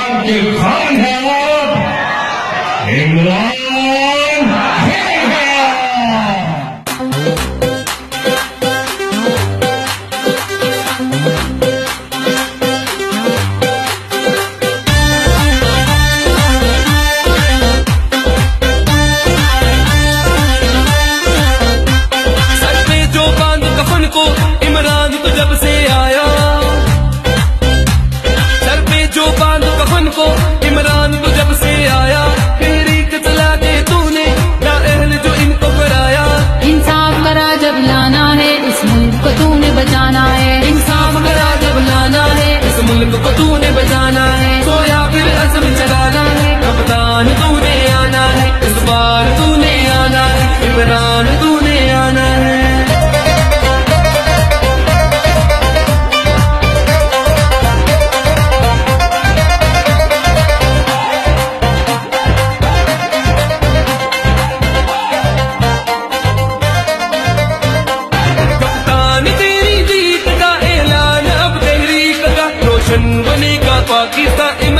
इमरान के खान है आप, इमरान है। सर पे जो बांध कफन को इमरान तो जब से आया, सर पे जो बांध कफन को इमरान तो जब से आया, तहरीक चला के तूने ना अहल जो इनको कराया। इंसाफ करा जब लाना है इस मुल्क को तूने बचाना है, इंसाफ करा जब लाना है इस मुल्क को तूने बचाना है, तो या फिर अज़म चलाना है, कप्तान तूने आना है, इस बार तूने आना है, इमरान तूने आना है। कप्तान तेरी जीत का ऐलान अब तहरीक का, रोशन बनेगा पाकिस्तान।